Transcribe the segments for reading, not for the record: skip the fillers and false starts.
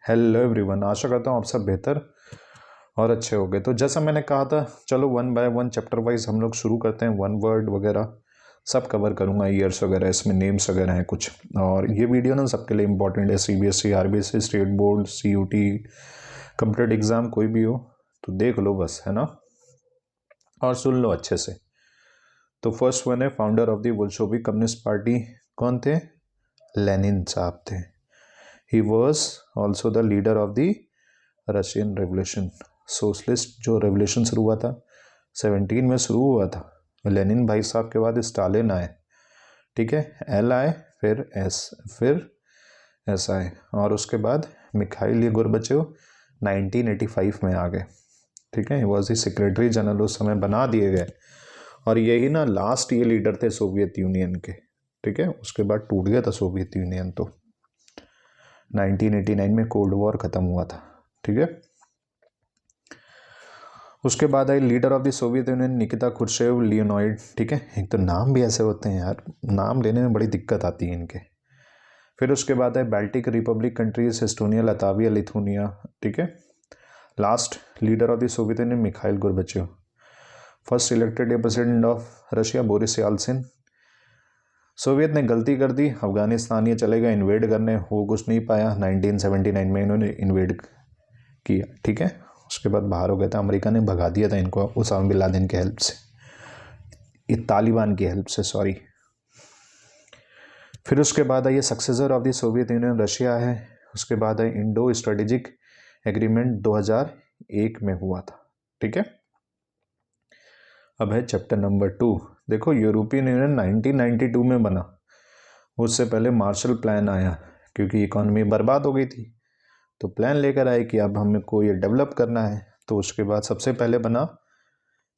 Hello everyone, आशा करता हूँ आप सब बेहतर और अच्छे हो गए। तो जैसा मैंने कहा था, चलो one by one chapter wise हम लोग शुरू करते हैं। वन वर्ड वगैरह सब कवर करूँगा, ईयर्स वगैरह, इसमें नेम्स वगैरह हैं कुछ। और ये वीडियो ना सबके लिए इंपॉर्टेंट है, CBSE, RBSE, state board, CUT, computer exam कोई भी हो तो देख लो बस, है ना, और सुन लो अच्छे से। तो फर्स्ट वन है founder of the Bolshevik communist party. कौन थे? लेनिन साहब थे। He was also the leader of the Russian revolution. Socialist जो रेवोल्यूशन शुरू हुआ था 17 में शुरू हुआ था। लेनिन भाई साहब के बाद स्टालिन आए, ठीक है, L आए, फिर S आए, और उसके बाद मिखाइल गोर्बाचेव 1985 में आ गए, ठीक है। वॉज ही सेक्रेटरी जनरल उस समय बना दिए गए, और यही ना लास्ट ये लीडर थे सोवियत यूनियन के, ठीक है। उसके बाद टूट गया था सोवियत यूनियन, तो 1989 में कोल्ड वॉर खत्म हुआ था, ठीक है। उसके बाद आई leader of the Soviet Union Nikita Khrushchev Leonid, ठीक है। एक तो नाम भी ऐसे होते हैं यार, नाम लेने में बड़ी दिक्कत आती है इनके। फिर उसके बाद है Baltic Republic countries, Estonia, Latvia, Lithuania, ठीक है। Last leader of the Soviet union Mikhail Gorbachev. First elected president of Russia Boris Yeltsin. Soviet ने गलती कर दी, अफगानिस्तान ये चले गए इन्वेड करने, हो कुछ नहीं पाया। 1979 में इन्होंने इन्वेड किया, ठीक है। उसके बाद बाहर हो गया था, अमेरिका ने भगा दिया था इनको उसामा बिन लादेन की हेल्प से, ये तालिबान की हेल्प से, सॉरी। फिर उसके बाद आई successor of the Soviet Union Russia है। उसके बाद आई इंडो स्ट्रेटेजिक एग्रीमेंट 2001 में हुआ था, ठीक है। अब है चैप्टर नंबर 2। देखो, यूरोपियन यूनियन 1992 में बना, उससे पहले मार्शल प्लान आया, क्योंकि इकोनॉमी बर्बाद हो गई थी, तो प्लान लेकर आए कि अब हमें को ये डेवलप करना है। तो उसके बाद सबसे पहले बना,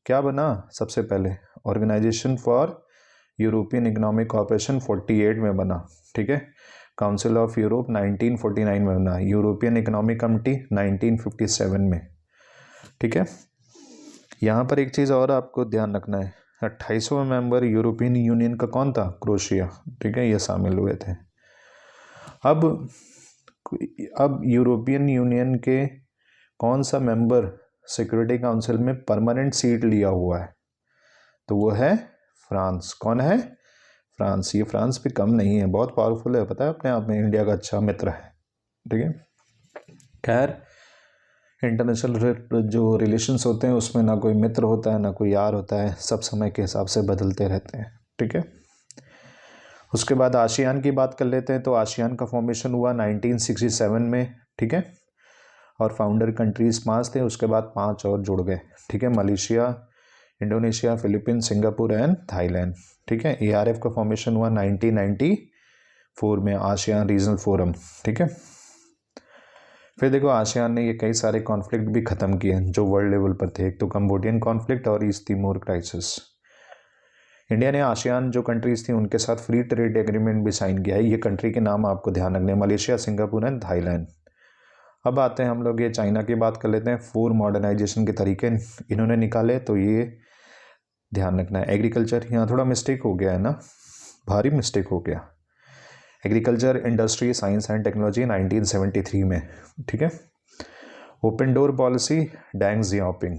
क्या बना सबसे पहले? Organisation for European economic corporation 48 में बना, ठीक है। काउंसिल ऑफ यूरोप 1949 में बना, यूरोपियन इकोनॉमिक कमिटी 1957 में, ठीक है। यहाँ पर एक चीज़ और आपको ध्यान रखना है, 28वां मेंबर यूरोपियन यूनियन का कौन था? क्रोएशिया, ठीक है, ये शामिल हुए थे। अब यूरोपियन यूनियन के कौन सा मेंबर सिक्योरिटी काउंसिल में परमानेंट सीट लिया हुआ है? तो वो है फ्रांस। कौन है? फ्रांस। ये फ्रांस भी कम नहीं है, बहुत पावरफुल है, पता है, अपने आप में इंडिया का अच्छा मित्र है, ठीक है। खैर, इंटरनेशनल जो रिलेशंस होते हैं उसमें ना कोई मित्र होता है ना कोई यार होता है, सब समय के हिसाब से बदलते रहते हैं, ठीक है। उसके बाद आसियान की बात कर लेते हैं। तो आसियान का फॉर्मेशन हुआ 1967 में, ठीक है, और फाउंडर कंट्रीज 5 थे, उसके बाद 5 और जुड़ गए, ठीक है। Malaysia, Indonesia, Philippines, Singapore and Thailand, ठीक है। ARF का फॉर्मेशन हुआ 1994 में, आसियान रीजनल फोरम, ठीक है। फिर देखो, आसियान ने ये कई सारे कॉन्फ्लिक्ट भी ख़त्म किए जो वर्ल्ड लेवल पर थे। एक तो कंबोडियन कॉन्फ्लिक्ट और ईस्ट तिमोर क्राइसिस। इंडिया ने आसियान जो कंट्रीज थी उनके साथ फ्री ट्रेड एग्रीमेंट भी साइन किया है। ये कंट्री के नाम आपको ध्यान रखने, मलेशिया, सिंगापुर एंड थाईलैंड। अब आते हैं हम लोग ये चाइना की बात कर लेते हैं। 4 मॉडर्नाइजेशन के तरीके इन्होंने निकाले, तो ये ध्यान रखना है। एग्रीकल्चर, यहाँ थोड़ा मिस्टेक हो गया है ना, भारी मिस्टेक हो गया। Agriculture, industry, science and technology 1973 में, ठीक है। Open door policy, Deng Xiaoping,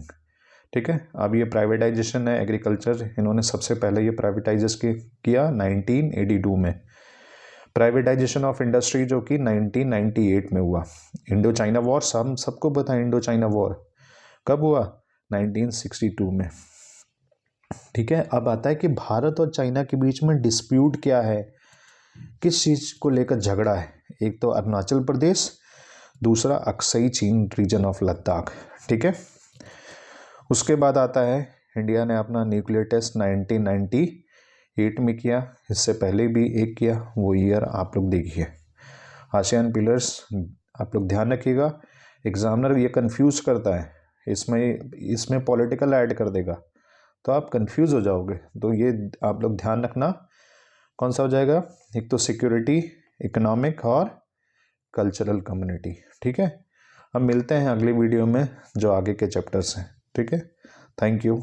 ठीक है। अब ये प्राइवेटाइजेशन है एग्रीकल्चर, इन्होंने सबसे पहले ये प्राइवेटाइजेशन किया 1982 में। प्राइवेटाइजेशन ऑफ इंडस्ट्री जो कि 1998 में हुआ। इंडो चाइना वॉर, सबको पता है इंडो चाइना वॉर कब हुआ? 1962 में, ठीक है। अब आता है कि भारत और चाइना के बीच में डिस्प्यूट क्या है, किस चीज़ को लेकर झगड़ा है? एक तो अरुणाचल प्रदेश, दूसरा अक्साई चीन रीजन ऑफ लद्दाख, ठीक है। उसके बाद आता है इंडिया ने अपना न्यूक्लियर टेस्ट 1998 में किया, इससे पहले भी एक किया, वो ईयर आप लोग देखिए। आसियान पिलर्स आप लोग ध्यान रखिएगा, एग्जामिनर ये कंफ्यूज करता है, इसमें पॉलिटिकल ऐड कर देगा तो आप कंफ्यूज हो जाओगे, तो ये आप लोग ध्यान रखना कौन सा हो जाएगा। एक तो सिक्योरिटी, इकोनॉमिक और कल्चरल कम्युनिटी, ठीक है। अब मिलते हैं अगली वीडियो में जो आगे के चैप्टर्स हैं, ठीक है। Thank you.